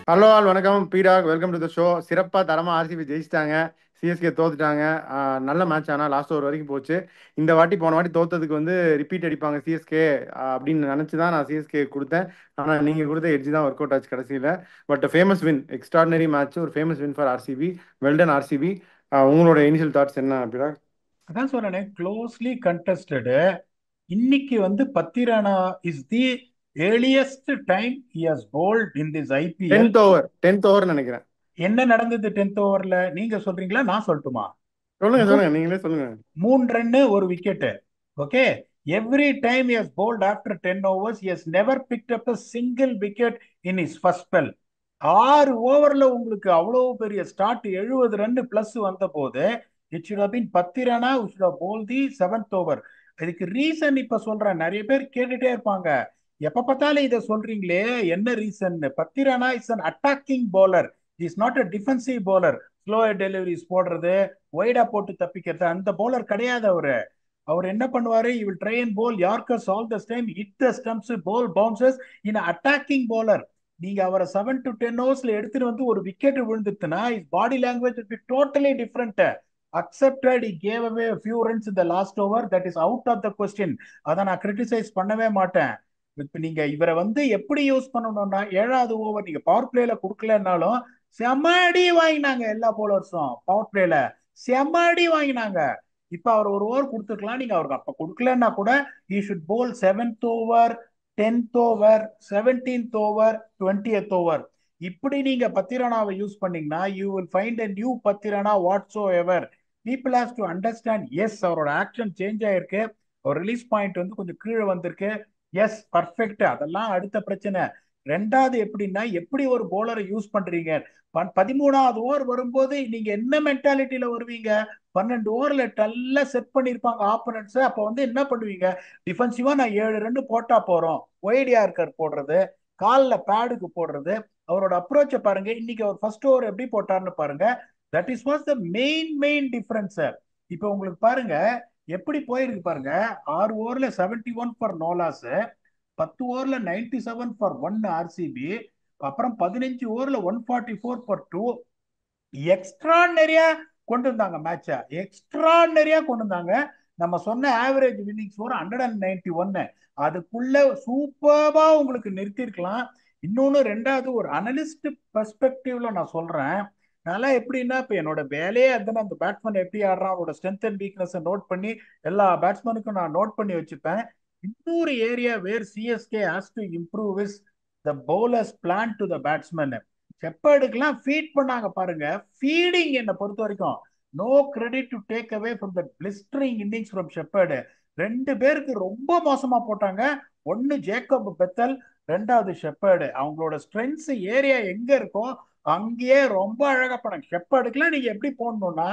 Hello all வணக்கம் பீடாக் welcome to the show. சிறப்பாக தரமாக ஆர்சிபி ஜெயிச்சிட்டாங்க. சிஎஸ்கே தோத்துட்டாங்க. நல்ல மேட்ச் ஆனால் லாஸ்ட் ஓவர் வரைக்கும் போச்சு. இந்த வாட்டி போன வாட்டி தோத்ததுக்கு வந்து ரிப்பீட் அடிப்பாங்க சிஎஸ்கே அப்படின்னு நினச்சி தான் நான் சிஎஸ்கே கொடுத்தேன். ஆனால் நீங்கள் கொடுத்த எட்ஜ் தான் ஒர்க் அவுட் ஆச்சு கடைசியில். But famous win, extraordinary match, ஒரு famous win for RCB. Well done RCB. உங்களோட இனிஷியல் தாட்ஸ் என்ன பீடாக்? அதான் சொல்றேனே, க்ளோஸ்லி கண்டெஸ்டடு. இன்னைக்கு Pathirana is the earliest time he has bowled in this IPL. 10th over நினைக்கிறேன். என்ன நடந்தது 10th ஓவர்ல நீங்க சொல்றீங்களா, நான் சொல்லட்டுமா? சொல்லுங்க சொல்லுங்க, நீங்களே சொல்லுங்க. 3 ரன்னு, ஒரு wicket. Okay. Every time he has bowled after 10 overs he has never picked up a single wicket in his first spell. 6 ஓவர்ல உங்களுக்கு அவ்வளவு பெரிய ஸ்டார்ட், 70 ரன் பிளஸ் வந்த போது it should have been Pathirana who should have bowled the 7th over. இதுக்கு reason இப்ப சொல்றேன், நிறைய பேர் கேட்டுட்டே இருப்பாங்க, எப்ப பார்த்தாலும் இதை சொல்றீங்களே, என்ன reason? Pathirana is an attacking bowler, is not a defensive bowler. Slow deliveries போடுறது, ஒய்டா போட்டு தப்பிக்கிறது அந்த பவுலர் கிடையாது அவரு. அவர் என்ன பண்ணுவாரு, he will try and bowl Yorkers all the time, hit the stumps, bowl bounces in a attacking bowler. நீங்க அவரை 7 to 10 overs எடுத்துட்டு ஒரு wicket விழுந்துட்டுனா his body language will be totally different. Accepted he gave away a few runs in the last over, that is out of the question. அதை நான் criticise பண்ணவே மாட்டேன். இப்ப நீங்க இவரை எப்படி யூஸ் பண்ணணும்னா, 7வது ஓவர் நீங்க பவர் பிளேல கொடுக்கலன்னாலும் செம்ம அடி வாங்கினாங்க எல்லா போலர்ஸும். பவர் பிளேல செம்ம அடி வாங்கினாங்க. இப்ப அவர் ஒரு ஓவர் கொடுத்துருக்கலாம், நீங்க அவருக்கு அப்ப கொடுக்கலன்னா கூட he should bowl 7th over, 10th over, 17th over, 20th over. இப்படி நீங்க பத்திரானாவை யூஸ் பண்ணீங்கன்னா you will find a new Pathirana whatsoever. People has to understand, as அவரோட ஆக்ஷன் சேஞ்ச் ஆயிருக்கு, அவர் ரிலீஸ் பாயிண்ட் கொஞ்சம் கீழே வந்திருக்கு. எஸ், பர்ஃபெக்ட், அதெல்லாம் அடுத்த பிரச்சனை. ரெண்டாவது எப்படின்னா, எப்படி ஒரு போலரை யூஸ் பண்றீங்க. 13வது ஓவர் வரும்போது நீங்க என்ன மென்டாலிட்டியில வருவீங்க? 12 ஓவர்ல நல்லா செட் பண்ணிருப்பாங்க ஆப்போனன்ட்ஸ். அப்ப என்ன பண்ணுவீங்க? டிஃபென்சிவா நான் 7 ரன் போட்டா போறோம், ஒயிட் யார்கர் போடுறது, காலில் பேடுக்கு போடுறது. அவரோட அப்ரோச்சை பாருங்க, இன்னைக்கு அவர் ஃபர்ஸ்ட் ஓவர் எப்படி போட்டார்னு பாருங்க. That is was the main difference. இப்ப உங்களுக்கு பாருங்க எப்படி போயிருக்கு பாருங்க. 6 ஓவர்ல 71 ஃபார் நோலாஸ், 10 ஓவர்ல 97 ஃபார் 1 ஆர்சிபி, அப்புறம் 15 ஓவர்ல 144 ஃபார் 2. எக்ஸ்ட்ரானரியா கொண்டு வந்தாங்க மேட்ச, எக்ஸ்ட்ரானரியா கொண்டு வந்தாங்க. நம்ம சொன்ன ஆவரேஜ் வின்னிங் ஸ்கோர் 191. அதுக்குள்ள சூப்பர்பா உங்களுக்கு நிறுத்திருக்கலாம். இன்னொன்னு, ரெண்டாவது, ஒரு அனலிஸ்ட் பெர்ஸ்பெக்டிவ்ல நான் சொல்றேன். நல்லா எப்படின்னா, இப்ப என்னோட வேலையே அதுன்னு, அந்த பேட்ஸ்மேன் எப்படி ஆடுறான், அவனோட ஸ்ட்ரென்த் அண்ட் வீக்னஸ் நோட் பண்ணி எல்லா பேட்ஸ்மேனுக்கும் நான் நோட் பண்ணி வச்சுப்பேன். இன்னொரு area where CSK has to improve is the bowlers plan to the batsman. ஷெப்பர்டுக்கெல்லாம் ஃபீட் பண்ணாங்க பாருங்க. ஃபீடிங் என்னை பொறுத்த வரைக்கும் no credit to take away from the blistering innings from Shepherd. 2 பேருக்கு ரொம்ப மோசமா போட்டாங்க. ஒன்னு ஜேக்கப் பெத்தல், ரெண்டாவது ஷெப்பர்டு. அவங்களோட ஸ்ட்ரென்த்ஸ் ஏரியா எங்க இருக்கோ அங்கேயே ரொம்ப அழகா பண்ணாங்க. ஷெப்பர்டுக்குலாம் நீங்க எப்படி போடணும்னா,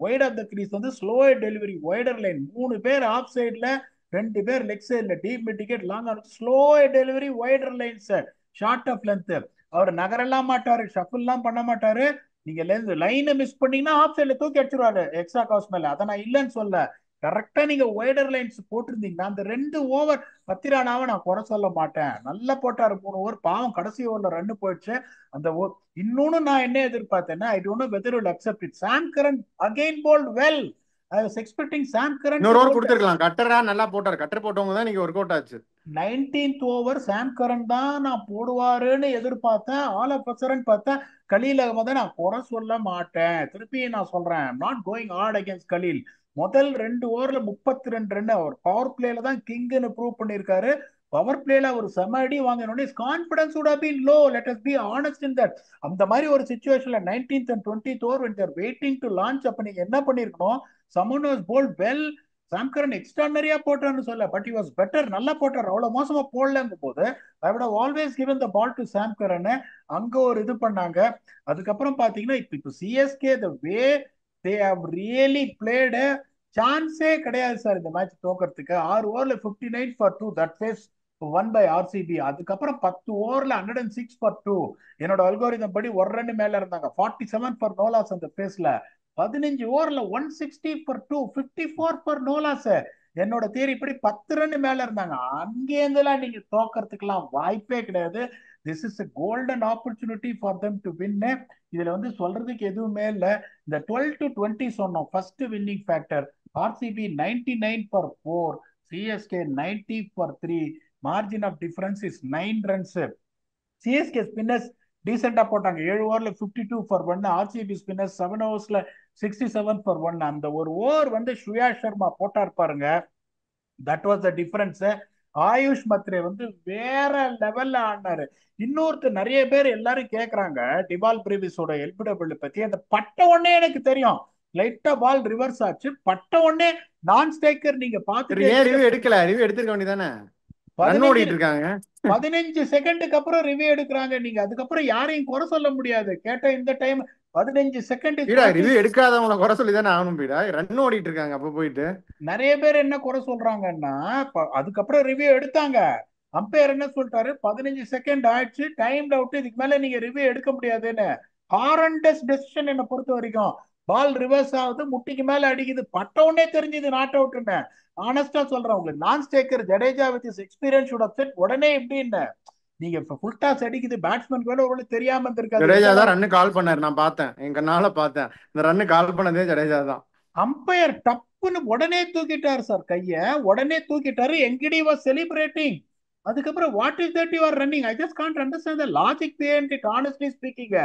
wide off the crease slow delivery, wider line, 3 பேர் ஆஃப் சைட்ல, 2 பேர் லெக் சைட்ல, deep mid wicket, long slow delivery, wider lines, short off length. அவர் நகரெல்லாம் மாட்டாரு, ஷஃபிள் எல்லாம் பண்ண மாட்டாரு. நீங்க லைனை மிஸ் பண்ணீங்கன்னா ஆஃப் சைட்ல தூக்கி அடிச்சிருவாரு எக்ஸ்ட்ரா காஸ் மேல. அதை நான் இல்லைன்னு சொல்ல, கரெக்டா நீங்க ஒய்டர் லைன்ஸ் போட்டிருந்தீங்கன்னா அந்த 2 ஓவர் பத்திரானாவை நான் குறை சொல்ல மாட்டேன். நல்லா போட்டாரு 3 ஓவர். பாவம் கடைசி ஓவர்ல ரன் போயிடுச்சு அந்த ஓவர். இன்னொன்னு நான் என்ன எதிர்பார்த்தேன்னா, I don't know whether will accept it, Sam Curran again bowled well. I was expecting Sam Curran to இன்னொரு ஓவர் போல்ட். கொடுத்துருக்கலாம். கட்டரா நல்லா போட்டார். கட்டர் போட்டவங்க தான் நீங்க ஒர்க் அவுட் ஆச்சு. 19th ஓவர் சாம் கரன் தான் நான் போடுவாருன்னு எதிர்பார்த்தேன். ஆல் ஆஃப் சடன் பார்த்தேன் கலீல் அகமதை நான் குறை சொல்ல மாட்டேன். திருப்பி நான் சொல்றேன், not going hard against Khaleel. முதல் 2 ஓவர்ல 32 ரன். அவர் பவர் பிளேல தான் கிங்னு ப்ரூவ் பண்ணிருக்காரு. பவர் பிளேல ஒரு செம அடி வாங்கினோடனே confidence would have been low, let us be honest in that. அந்த மாதிரி ஒரு சிச்சுவேஷன்ல 19th and 20th over when they are waiting to launch, அப்ப நீங்க என்ன பண்ணிருக்கணும்? someone was bowled well. Sam Curran எக்ஸ்ட்ரானரியா போட்டான்னு சொல்ல, பட் he was பெட்டர், நல்லா போட்டார். அவ்வளவு மோசமா போடலங்கும் போது I would have always given the ball to Sam Curran. அங்க ஒரு இது பண்ணாங்க. அதுக்கப்புறம் பாத்தீங்கன்னா, இப்ப CSK the way they have really played, சான்ஸே கிடையாது சார் இந்த மேட்ச் தோக்கிறதுக்கு. 6 ஓவர்ல 59 for 2, that phase won by RCB. அதுக்கப்புறம் 10 ஓவர்ல 106 ஃபார் 2. என்னோட அல்கோரிதம் படி ஒரு ரன் மேல இருந்தாங்க. 47 ஃபார் நோலாஸ் அந்த ஃபேஸ்ல. 15 ஓவர்ல 160 ஃபார் 2, 54 ஃபார் நோலாஸ். என்னோட தியரி இப்படி 10 ரன் மேல இருந்தாங்க. அங்கேருந்துலாம் நீங்க தோக்கறதுக்கெல்லாம் வாய்ப்பே கிடையாது. This is a golden opportunity for them to win. இதுல வந்து சொல்றதுக்கு எதுவுமே இல்ல. இந்த 12 to 20 சொன்னோம் first winning factor. RCB 99 for 4, CSK 90 for 3. Margin of difference is 9 runs. CSK spinners டீசெண்டா போட்டாங்க. 7 ஓவர்ல 52 for 1. ஆர்சிபி ஸ்பின்னர்ஸ் 7 ஓவர்ஸ்ல 67 for 1. அந்த ஒரு ஓவர் வந்து ஸ்ரேயா சர்மா போட்டார் பாருங்க, that was the difference. AYUSH Mhatre வந்து வேற லெவல்ல ஆடினாரு. இன்னொருத்தர் நிறைய பேர் எல்லாரும் கேக்குறாங்க டிவால் பிரேவிஸோட எல்பிடபிள் பத்தி. அந்த பட்ட உடனே எனக்கு தெரியும், லைட்டா பால் ரிவர்ஸ் ஆச்சு, பட்ட உடனே நான் ஸ்டேக்கர் நீங்க பாத்துட்டே ஏன் ரிவ்யூ இருந்தீங்க. எடுக்கல? ரிவ்யூ எடுத்திருக்க வேண்டியதானே? ரன் 15 ஓடிட்டு இருக்காங்க. 15 செகண்டுக்கு அப்புறம் ரிவ்யூ எடுக்கிறாங்க. நீங்க அதுக்கப்புறம் யாரையும் குறை சொல்ல முடியாது. கேட்ட இந்த time 15 second is beeda what review is. எடுக்காதவங்கள குறை சொல்லி தானே ஆகணும் பீடா. ரன் ஓடிட்டு இருக்காங்க அப்ப போயிட்டு. நிறைய பேர் என்ன குறை சொல்றாங்கன்னா, அதுக்கப்புறம் ரிவ்யூ எடுத்தாங்க. அம்பையர் என்ன சொல்லிட்டாரு, 15 செகண்ட் ஆயிடுச்சு, டைம் அவுட், இதுக்கு மேல நீங்க ரிவ்யூ எடுக்க முடியாதுன்னு. ஹாரண்டஸ் டெசிஷன் என்ன பொறுத்த வரைக்கும். பால் ரிவர்ஸ் ஆகுது, முட்டிக்கு மேல அடிக்குது, பட்ட உடனே தெரிஞ்சது நாட் அவுட்னு. ஆனஸ்டா சொல்றேன் உங்களுக்கு, நான் ஸ்டேக்கர் Jadeja with his experience would have said உடனே இப்படின்னு. நீங்க ஃபுல் டாஸ் அடிக்குது, பேட்ஸ்மேன் கூட உங்களுக்கு தெரியாம இருந்திருக்காது ஜடேஜா எந்த தான் அளவு. ரன்னு கால் பண்ணாரு, நான் பார்த்தேன், என் கண்ணால பார்த்தேன். இந்த ரன்னு கால் பண்ணதே ஜடேஜா தான். அம்பையர் டப்புன்னு உடனே தூக்கிட்டாரு சார் கைய, உடனே தூக்கிட்டாரு. எங்கடி வாஸ் செலிப்ரேட்டிங். அதுக்கப்புறம் what is that you are running, I just can't understand the logic behind it honestly speaking.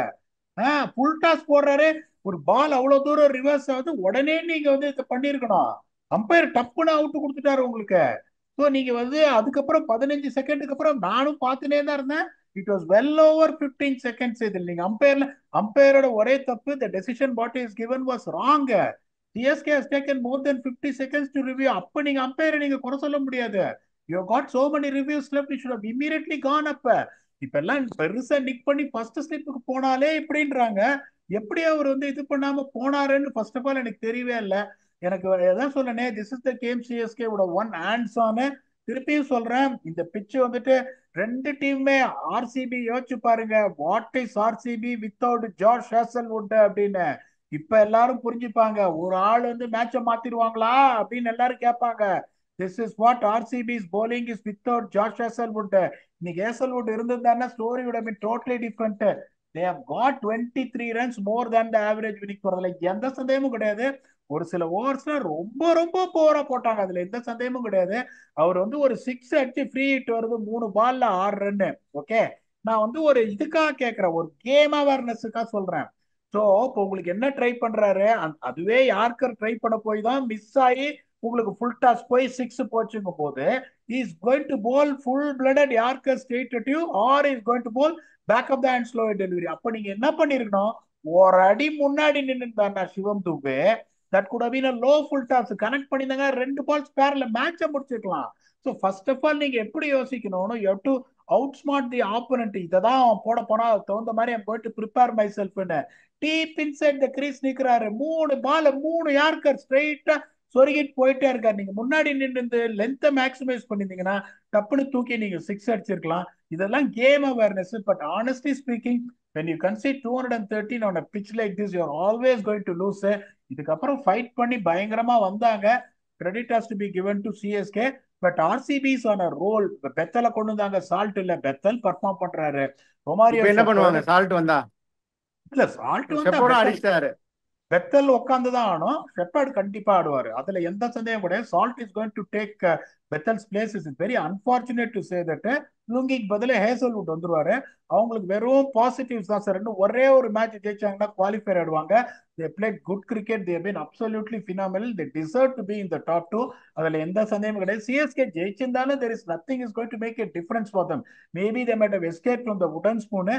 Full toss போடுறாரு, ஒரு பால் அவ்வளவு தூரம் ரிவர்ஸ் ஆகுது, உடனே நீங்க வந்து இதை பண்ணிருக்கணும். அம்பையர் டப்புன்னு அவுட் கொடுத்துட்டாரு உங்களுக்கு. ஸோ நீங்க வந்து அதுக்கப்புறம் 15 செகண்டுக்கு அப்புறம் நானும் பார்த்துனே தான் இருந்தேன். It was well over 15 seconds. இதில் நீங்க அம்பையரோட ஒரே தப்பு, the decision what is given was wrong. CSK has taken more than 50 seconds to review. அப்ப நீங்க அம்பையரை நீங்க குறை சொல்ல முடியாது. You have got so many reviews left, you should have immediately gone up. இப்ப எல்லாம் பெருசா நிக் பண்ணி ஃபர்ஸ்ட் ஸ்லிப்புக்கு போனாலே இப்படின்றாங்க. எப்படி அவர் வந்து இது பண்ணாம போனாருன்னு ஃபர்ஸ்ட் ஆஃப் ஆல் எனக்கு தெரியவே இல்லை. எனக்கு எதான் சொல்லனே, this is the game CSK would have won hands on. திருப்பியும் சொல்றேன், இந்த பிட்ச் வந்துட்டு ரெண்டு டீமுமே, ஆர்சிபி யோசிச்சு பாருங்க, what is RCB without George Hazlewood அப்படின்னு. இப்ப எல்லாரும் புரிஞ்சுப்பாங்க, ஒரு ஆள் வந்து மேட்ச மாத்திடுவாங்களா அப்படின்னு எல்லாரும் கேட்பாங்க. This is what RCB's bowling is without George Hazlewood. இன்னைக்கு ஹேசல்வுட் இருந்திருந்தாருன்னா story would have been totally different. They have got 23 runs more than the average winning போறதுல எந்த சந்தேகமும் கிடையாது. ஒரு சில ஓவர்ஸ்ல ரொம்ப ரொம்ப போரா போட்டாங்க, அதுல எந்த சந்தேகமும் கிடையாது. அவர் வந்து ஒரு 6 அடிச்சு ஃப்ரீ ஹிட் வருது, 3 பால்ல 6 ரன். ஓகே, நான் வந்து ஒரு இதுக்காக கேட்கிறேன், ஒரு கேம் அவேர்னஸுக்காக சொல்றேன். ஸோ இப்போ உங்களுக்கு என்ன ட்ரை பண்றாரு, அதுவே யார்கர் ட்ரை பண்ண போய் தான் மிஸ் ஆகி உங்களுக்கு ஃபுல் டாஸ் போய் 6 போச்சுங்க போது, is going to bowl full blooded yorker straight at you, or is going to bowl back of the hand slow delivery. அப்ப நீங்க என்ன பண்ணிருக்கணும், ஒரு அடி முன்னாடி நின்று Shivam Dube, that could have been a low full toss connect பண்ணிருந்தாங்க, 2 பால் ஸ்பேர்ல மேட்சை முடிச்சிருக்கலாம். ஸோ ஃபர்ஸ்ட் ஆஃப் ஆல் நீங்க எப்படி யோசிக்கணும், you have to outsmart the opponent. இதை தான் போட போனா தகுந்த மாதிரி I'm going to prepare my செல்ஃப்னு. டீப் இன்சைட் த கிரீஸ் நிக்கிறாரு, 3 பால் 3 யார்கர் ஸ்ட்ரெயிட்டா சொருகிட்டு போயிட்டே இருக்காரு. நீங்க முன்னாடி நின்று லென்த்தை மேக்ஸிமைஸ் பண்ணிருந்தீங்கன்னா டப்புனு தூக்கி நீங்க 6 அடிச்சிருக்கலாம். இதெல்லாம் game awareness. But honestly speaking, when you concede 213 on a pitch like this, you are always going to lose. இதுக்கப்புறம் ஃபைட் பண்ணி பயங்கரமா வந்தாங்க. Credit has to be given to CSK. But RCB's on a roll. பெத்தல கொண்டு வந்தாங்க, salt இல்ல, Bethel perform பண்றாரு. இப்ப ரொமாரியோ என்ன பண்ணுவாங்க ஷெப்பர்டு, சால்ட் வந்தா? இல்ல சால்ட் வந்தா ஷெப்போட பெத்தல், அடிச்சிட்டாரு. பெத்தல் உட்காந்துதான் ஆடும். ஷெப்பர்ட் கண்டிப்பா ஆடுவாரு, அதுல எந்த சந்தேகம் கிடையாது. Salt is going to take Bethell's place. Is very unfortunate to say that. லுங்கிக்கு பதில ஹேசல்வுட் வந்துருவாரு. அவங்களுக்கு வெறும் பாசிட்டிவ்ஸ் தான் சார். இன்னும் ஒரே ஒரு மேட்ச் ஜெயிச்சாங்கன்னா குவாலிஃபை ஆடுவாங்க. they played good cricket, they have been absolutely phenomenal, they deserve to be in the top 2. அதுல எந்த சந்தேகமும் கிடையாது. சிஎஸ்கே ஜெயிச்சிருந்தாலும் there is nothing is going to make a difference for them. Maybe they might have escaped from the wooden spoon.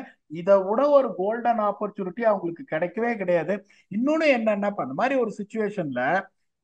இதை விட ஒரு golden opportunity அவங்களுக்கு கிடைக்கவே கிடையாது. இன்னொன்னு என்னன்னா, அந்த மாதிரி ஒரு சுச்சுவேஷன்ல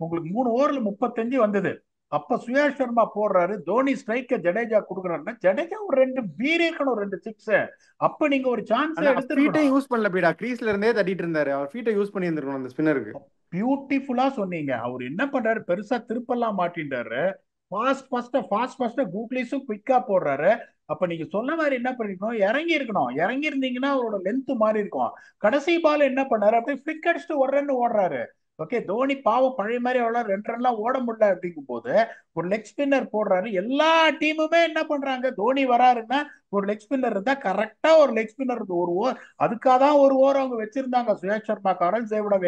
உங்களுக்கு 3 ஓவர்ல 35 வந்தது, அப்ப சுயா சர்மா போடுறாரு, தோனி ஸ்ட்ரைக்க ஜடேஜா கொடுக்குறாருன்னா, ஜடேஜா ஒரு 2 பீர் இருக்கணும், 2 6. அப்ப நீங்க ஒரு சான்ஸ் ஆனா ஃபீட்டை எடுத்திருக்கணும். யூஸ் பண்ணல பீடா, கிரீஸ்ல இருந்தே தட்டிட்டு இருந்தாரு. அவர் ஃபீட்டை யூஸ் பண்ணி இருந்திருக்கணும் அந்த ஸ்பின்னருக்கு. பியூட்டிஃபுல்லா சொன்னீங்க. அவர் என்ன பண்றாரு, பெருசா திருப்பெல்லாம் மாட்டின்றாரு. ஃபாஸ்டா கூகுளிஸும் குயிக்கா போடுறாரு. அப்ப நீங்க சொன்ன மாதிரி என்ன பண்ணிருக்கணும், இறங்கி இருக்கணும். இறங்கி இருந்தீங்கன்னா அவரோட லென்த் மாறி இருக்கும். கடைசி பால் என்ன பண்ணாரு, அப்படியே ஃபிளிக் அடிச்சுட்டு ஒரு ரன் ஓடுறாரு. ஓகே, தோனி பாவம் பழைய மாதிரி அவ்வளோ 2 ரன்லாம் ஓட முடியல அப்படிங்கும் போது ஒரு லெக் ஸ்பின்னர் போடுறாரு. எல்லா டீமுமே என்ன பண்றாங்க, தோனி வராருன்னா ஒரு லெக் ஸ்பின்னர் இருந்தா கரெக்டா ஒரு லெக் ஸ்பின்னர் இருந்து ஒரு ஓவர், அதுக்காக தான் ஒரு ஓவர் அவங்க வச்சிருந்தாங்க. சுயேஷ் சர்மா கரண் சேவோட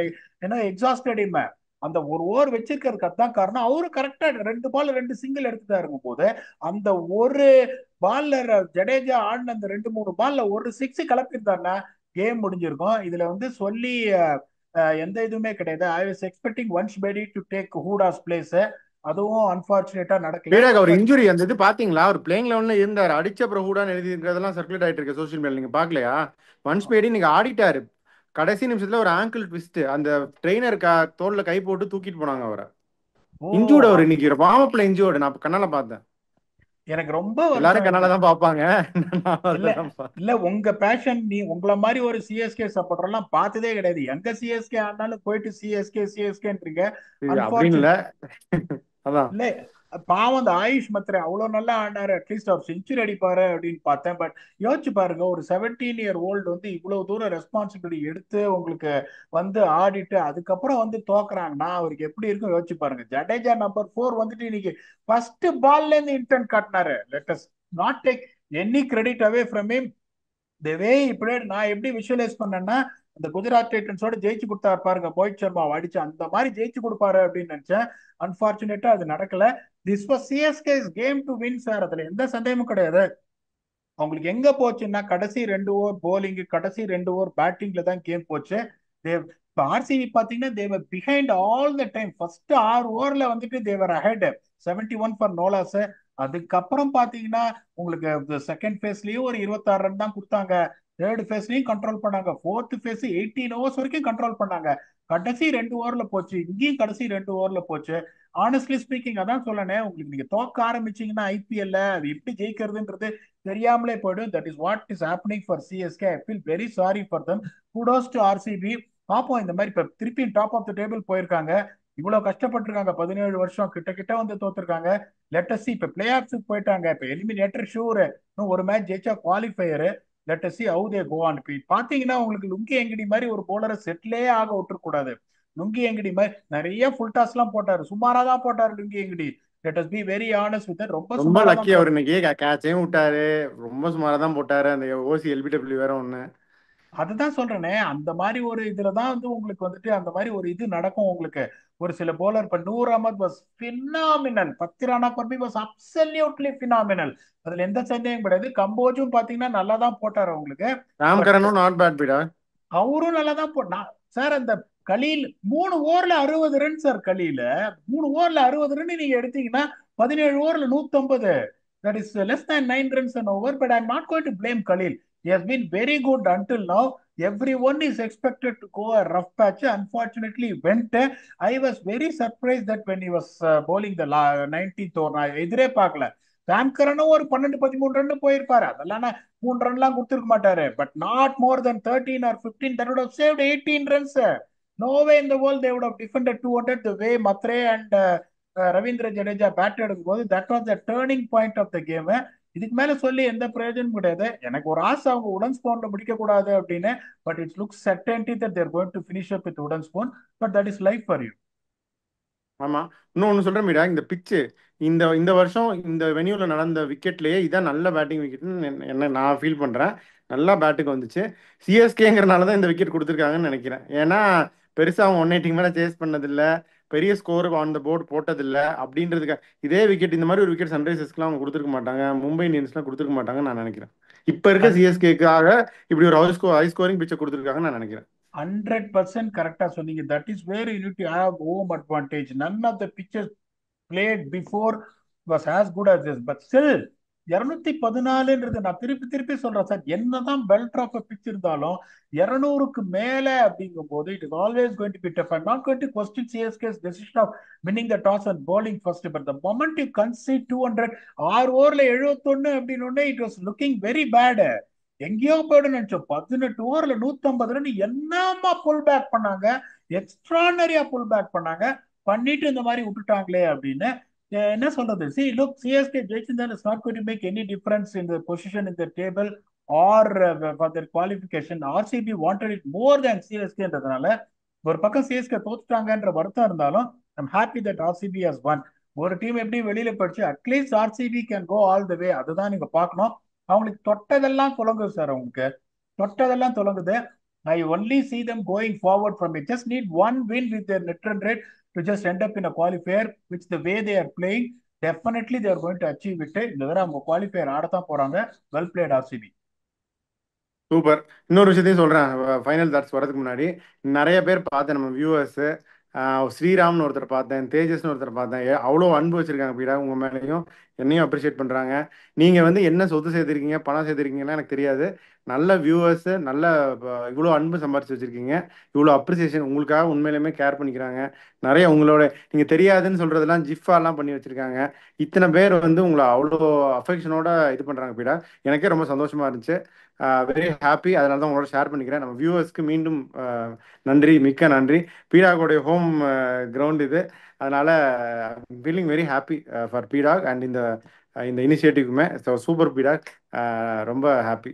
ஏன்னா எக்ஸாஸ்டட் அந்த ஒரு ஓவர் வச்சிருக்கிறதுக்கு அதான் காரணம். அவரு கரெக்டா 2 பால் 2 சிங்கிள் எடுத்துட்டாருங்க போது அந்த ஒரு பால்ல ஜடேஜா ஆடின அந்த 2 3 பால்ல ஒரு சிக்ஸ் கிளப்பியிருந்தாருன்னா கேம் முடிஞ்சிருக்கும். இதுல சொல்லி எந்த இதுவுமே கிடையாது. I was expecting Vansh Bedi to take Hooda's place. அதுவும் அன்பார்ச்சுனேட்டா நடக்கல. வீராக் அவர் பட் இன்ஜுரி அந்த இது பாத்தீங்களா? அவர் பிளேயிங் லெவல்ல இருந்தார், அடிச்ச பிரபுடான்னு எழுதி இருக்கிறதெல்லாம் சர்க்குலேட் ஆயிட்டு இருக்கு சோஷியல் மீடியா, நீங்க பாக்கலையா? ஒன்ஸ் பேடி நீங்க ஆடிட்டாரு, கடைசி நிமிஷத்துல ஒரு ஆங்கிள் ட்விஸ்ட், அந்த ட்ரெயினர் தோல்ல கை போட்டு தூக்கிட்டு போனாங்க அவரை. ஓ, இன்ஜூர்டு அவர் இன்னைக்கு வார்ம் அப்ல இன்ஜூர்டு, நான் கண்ணால பார்த்தேன். எனக்கு ரொம்ப எல்லாரும் வருத்தம் இந்த. கண்ணால தான் பார்ப்பாங்க. நான் இல்ல அதுல தான் பார்த்தேன். இல்ல உங்க பேஷன், நீ உங்கள மாதிரி ஒரு சிஎஸ்கே சப்போர்ட்டர் எல்லாம் பார்த்ததே கிடையாது. எங்க சிஎஸ்கே ஆனாலும் போயிட்டு சிஎஸ்கே சிஎஸ்கேன்றீங்க. இது அப்படின்னு இல்ல. அன்பார்ச்சுனேட். அதான். இல்ல, பாவம் அந்த ஆயுஷ் மத்ரே அவ்வளவு நல்லா ஆனாரு, அட்லீஸ்ட் அவர் செஞ்சுரி அடிப்பாரு அப்படின்னு பார்த்தேன். பட் யோசிச்சு பாருங்க, ஒரு 17 இயர் ஓல்டு இவ்வளவு தூரம் ரெஸ்பான்சிபிலிட்டி எடுத்து உங்களுக்கு ஆடிட்டு அதுக்கப்புறம் தோக்குறாங்கன்னா அவருக்கு எப்படி இருக்கும் யோசிச்சு பாருங்க. ஜடேஜா நம்பர் 4 இன்னைக்கு ஃபர்ஸ்ட் பால்ல இருந்து இன்டென்ட் காட்டினாரு. Let us not take any credit away from him. The way இப்படி நான் எப்படி விஷுவலைஸ் பண்ணேன்னா, அந்த குஜராத் டைட்டன்ஸோட ஜெயிச்சு கொடுத்தாரு பாருங்க, மோஹித் சர்மா அடிச்சு அந்த மாதிரி ஜெயிச்சு கொடுப்பாரு அப்படின்னு நினைச்சேன். அன்பார்ச்சுனேட்டா அது நடக்கல. This was CSK came to win sir, அதுல எந்த சந்தேகமும் கிடையாது. அவங்களுக்கு எங்க போச்சுன்னா கடைசி 2 ஓவர் போலிங், கடைசி 2 ஓவர் பேட்டிங்ல தான் கேம் போச்சு. இப்போ ஆர்சிபி பாத்தீங்கன்னா they were behind all the time. First 6 ஓவர்ல தேவர் அஹெட் 71 ஃபார் நோலாஸ். அதுக்கப்புறம் பாத்தீங்கன்னா உங்களுக்கு செகண்ட் ஃபேஸ்லயும் ஒரு 26 ரன் தான் கொடுத்தாங்க. தேர்ட் ஃபேஸ்லயும் கண்ட்ரோல் பண்ணாங்க. ஃபோர்த் ஃபேஸ் 18 ஓவர்ஸ் வரைக்கும் கண்ட்ரோல் பண்ணாங்க. கடைசி 2 ஓவர்ல போச்சு, இங்கேயும் கடைசி 2 ஓவர்ல போச்சு. ஆனஸ்ட்லி ஸ்பீக்கிங் அதான் சொல்லனேன், உங்களுக்கு நீங்க தோக்க ஆரம்பிச்சீங்கன்னா ஐபிஎல்ல அது எப்படி ஜெயிக்கிறதுன்றது தெரியாமலே போயிடும். That is what is happening for CSK. I feel very sorry for them. Kudos to RCB. பாப்போம், இந்த மாதிரி இப்ப திருப்பி டாப் ஆஃப் த டேபிள் போயிருக்காங்க. இவ்வளவு கஷ்டப்பட்டிருக்காங்க, 17 வருஷம் கிட்ட கிட்ட தோத்துருக்காங்க. லெட்டஸ் சி, இப்ப பிளே ஆஃப்ஸுக்கு போயிட்டாங்க. இப்ப எலிமினேட்டர் ஷூர், இன்னும் ஒரு மேட்ச் ஜெயிச்சா qualifier. Let's see how they go on. பாத்தீங்கன்னா உங்களுக்கு லுங்கி எங்கடி மாதிரி ஒரு போலரை செட்டிலே ஆக விட்டுறக்கூடாது. லுங்கி எங்கடி மாதிரி நிறைய ஃபுல் டாஸ் எல்லாம் போட்டாரு, சுமாரா தான் போட்டாரு லுங்கி எங்கடி. Let us be very honest with, ரொம்ப ரொம்ப சுமாரா லக்கி தான் அவர் போட்டாரு. இன்னைக்கு, கேட்சையும் விட்டாரு. ரொம்ப சுமாரா தான் போட்டாரு. அந்த ஓசி எல்பிடபிள்யூ வேற ஒண்ணு. அதுதான் சொல்றேனே, அந்த மாதிரி ஒரு இதுலதான் உங்களுக்கு அந்த மாதிரி ஒரு இது நடக்கும் உங்களுக்கு. ஒரு சில போலர், இப்ப நூர் அகமது வாஸ் பினாமினல். 10 ரானா பர் வாஸ் அப்சல்யூட்லி பினாமினல். அதுல எந்த சந்தேகம் கிடையாது. கம்போஜும் பாத்தீங்கன்னா நல்லா தான் போட்டாரு உங்களுக்கு. பட் ராம்கரனும் நாட் பேட் பீடா. அவரும் நல்லா தான் போட்டான் சார். அந்த கலீல் 3 ஓவர்ல 60 ரன் சார். கலீல 3 ஓவர்ல 60 ரன் நீங்க எடுத்தீங்கன்னா 17 ஓவர்ல 150. That is less than 9 runs an over. But I'm not going to blame Khalil. He has been very good until now. Everyone is expected to go a rough patch. Unfortunately, went. I was very surprised that when he was bowling the 19th over, நான் எதிரே பார்க்கல. சாம் கரனும் ஒரு 12 13 run போயிருப்பாரு. அதெல்லாம் 3 ரன்லாம் கொடுத்துருக்க மாட்டாரு. But not more then 13 or 15. That would have saved 18 runs. No way in the world they would have defended 200 the way Matre and Ravindra Jadeja bat எடுக்கும்போது. That was the turning point of the game. இதுக்கு மேல சொல்லி எந்த பிரயோஜனமும் கிடையாது. எனக்கு ஒரு ஆசை அவங்க உடன் ஸ்போன்ல முடிக்க கூடாது அப்படின்னு. But it's looks certainty that they're going to finish up with wooden spoon. But that is life for you. ஆமா. இன்னொன்னு சொல்றேன் மீடா, இந்த பிச்சு இந்த இந்த வருஷம் இந்த வெனியூல நடந்த விக்கெட்லயே இதான் நல்ல பேட்டிங் விக்கெட்னு என்ன நான் ஃபீல் பண்றேன். நல்லா பேட்டுக்கு வந்துச்சு. சிஎஸ்கேங்கிறனால தான் இந்த விக்கெட் கொடுத்துருக்காங்கன்னு நினைக்கிறேன். ஏன்னா பெருசா அவங்க 180 மேல சேஸ் பண்ணதில்ல, பெரிய ஸ்கோர் ஆன் த போர்டு போட்டதில்ல அப்படின்றதுக்கு இதே விக்கெட், இந்த மாதிரி ஒரு விக்கெட் சன்ரைசர்ஸ்க்குலாம் அவங்க கொடுத்துருக்க மாட்டாங்க, மும்பை இந்தியன்ஸ்லாம் கொடுத்துருக்க மாட்டாங்கன்னு நான் நினைக்கிறேன். இப்ப இருக்க சிஎஸ்கேக்காக இப்படி ஒரு ஹை ஸ்கோரிங் பிச்சை கொடுத்துருக்காங்கன்னு நான் நினைக்கிறேன். 100% கரெக்டா சொன்னீங்க. That is where you need to have home advantage. None of the fixtures played before was as good as this. But still 214ன்றது நான் திருப்பி திருப்பி சொல்றேன் சார். என்னதான் பெல்ட் ஆஃப் பிச் இருந்தாலும் 200க்கு மேல அப்படிங்கும் போது it is always going to be tough. I'm not going to question CSK's decision of winning the toss and bowling first. But the moment you concede 200, 6 ஓவர்ல 71 அப்படின்னு it was looking very bad. எங்கேயோ போயிடும் நினைச்சோம். 18 ஓவர்ல 150 run என்னமா pull back பண்ணாங்க, எக்ஸ்ட்ரானரியா pull back பண்ணாங்க. பண்ணிட்டு இந்த மாதிரி விட்டுட்டாங்களே அப்படின்னு என்ன சொல்றது. சி லுக், சிஎஸ்கே ஜெயிச்சிருந்தாலும் it's not going to make any difference in the position in the table or for their qualification. RCB wanted it more than சிஎஸ்கேன்றதுனால ஒரு பக்கம் சிஎஸ்கே தோத்துட்டாங்கன்ற வருத்தம் இருந்தாலும் I'm happy that RCB has won. ஒரு team எப்படி வெளியில போயிடுச்சு, at least RCB can go all the way, அதுதான் நீங்க பார்க்கணும். அவங்களுக்கு தொட்டதெல்லாம் குழங்குது சார், அவங்களுக்கு தொட்டதெல்லாம் தொடங்குது. I only see them going forward from it. Just need one win with their net run rate to just end up in a qualifier, which the way they are playing, definitely they are going to achieve it. இந்த தடவை அவங்க qualifier ஆடத்தான் போறாங்க. Well plate RCB. Super. இன்னொரு விஷயத்தையும் சொல்கிறேன் final thoughts வரதுக்கு முன்னாடி. நிறைய பேர் பார்த்தேன் நம்ம வியூவர்ஸு. ஸ்ரீராம்னு ஒருத்தர் பார்த்தேன், தேஜஸ்னு ஒருத்தர் பார்த்தேன். அவ்வளோ அன்பு வச்சுருக்காங்க பீடா உங்கள் மேலேயும். என்னையும் அப்ரிஷியேட் பண்ணுறாங்க. நீங்கள் வந்து என்ன சொத்து சேர்த்துருக்கீங்க, பணம் சேர்த்துருக்கீங்கன்னா எனக்கு தெரியாது. நல்ல வியூவர்ஸு, நல்ல இவ்வளோ அன்பு சம்பாரிச்சு வச்சுருக்கீங்க. இவ்வளோ அப்ரிசியேஷன் உங்களுக்காக உண்மையிலுமே கேர் பண்ணிக்கிறாங்க. நிறைய உங்களோட நீங்கள் தெரியாதுன்னு சொல்கிறதெல்லாம் ஜிஃபாலாம் பண்ணி வச்சுருக்காங்க. இத்தனை பேர் வந்து உங்களை அவ்வளோ அஃபெக்ஷனோட இது பண்ணுறாங்க பீடா. எனக்கே ரொம்ப சந்தோஷமாக இருந்துச்சு. Very happy. அதனால தான் உங்களோட ஷேர் பண்ணிக்கிறேன். நம்ம வியூவர்ஸ்க்கு மீண்டும் நன்றி, மிக்க நன்றி. பீடாகோடைய ஹோம் கிரவுண்ட் இது. அதனால ஃபீலிங் வெரி ஹாப்பி ஃபார் பீடாக் அண்ட் இந்த இந்த இனிஷியேட்டிவ்க்குமே. ஸோ சூப்பர் பீடாக், ரொம்ப ஹாப்பி.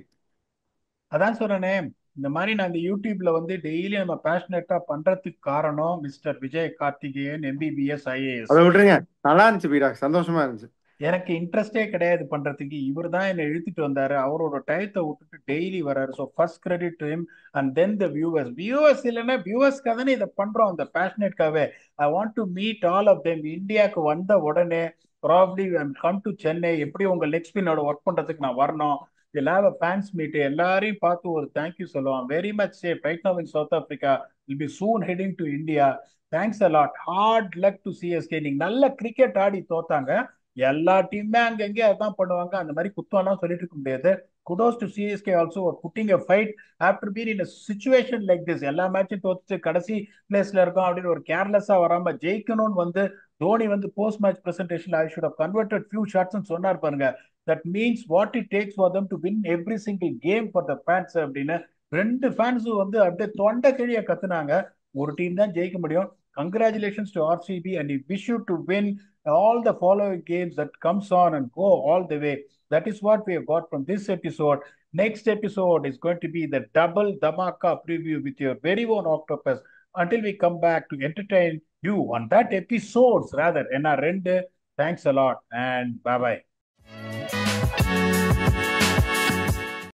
அதான் சொல்றேனே, இந்த மாதிரி நாங்க யூடியூப்ல வந்து டெய்லி நம்ம பேஷனேட்டா பண்றதுக்கு காரணம் mister Vijay Karthikeyan, MBBS IAS. அதை விட்டுருங்க, நல்லா இருந்துச்சு பீடாக், சந்தோஷமா இருந்துச்சு. எனக்கு இன்ட்ரெஸ்டே கிடையாது பண்றதுக்கு. இவர் தான் என்னை இழுத்துட்டு வந்தாரு. அவரோட டயத்தை விட்டுட்டு டெய்லி வராரு. So first credit to him. And then the viewers. Viewers இல்லைன்னா வியூவர்ஸ்க்காக தானே இதை பண்றோம், அந்த பேஷனேட்காகவே. I want to meet all of them. இந்தியாவுக்கு வந்த உடனே ப்ராப்ளி கம் டு சென்னை, எப்படி உங்க லெக் ஸ்பின்னோட ஒர்க் பண்றதுக்கு நான் வரணும். இதில் ஹேவ் அ ஃபேன்ஸ் மீட், எல்லாரையும் பார்த்து ஒரு தேங்க்யூ சொல்லுவான். Very much safe right now in South Africa, will be soon heading to India. Thanks a lot. Hard luck to CSK. நீங்க நல்ல கிரிக்கெட் ஆடி தோத்தாங்க. எல்லா டீமுமே அங்கங்கே அதான் பண்ணுவாங்க. அந்த மாதிரி குத்தம்லாம் சொல்லிட்டு இருக்க முடியாது. Kudos to CSK also for pudding a fight after been in situation like this. எல்லா மேட்சும் தோத்துட்டு கடைசி பிளேஸ்ல இருக்கும் அப்படின்னு ஒரு கேர்லெஸ்ஸா வராம ஜெயிக்கணும்னு வந்து தோனி வந்து post match presentation I should have converted few shots சொன்னார் பாருங்க. That means what it takes for them to win every single game for the fans அப்படின்னு. ரெண்டு ஃபேன்ஸும் வந்து அப்படியே தொண்டை கிழிய கத்துனாங்க. ஒரு டீம் தான் ஜெயிக்க முடியும். Congratulations to RCB, and we wish you to win all the following games that comes on and go all the way. That is what we have got from this episode. Next episode is going to be the double Dhamaka preview with your very own Octopus. Until we come back to entertain you on that episodes rather. Thanks a lot and bye bye.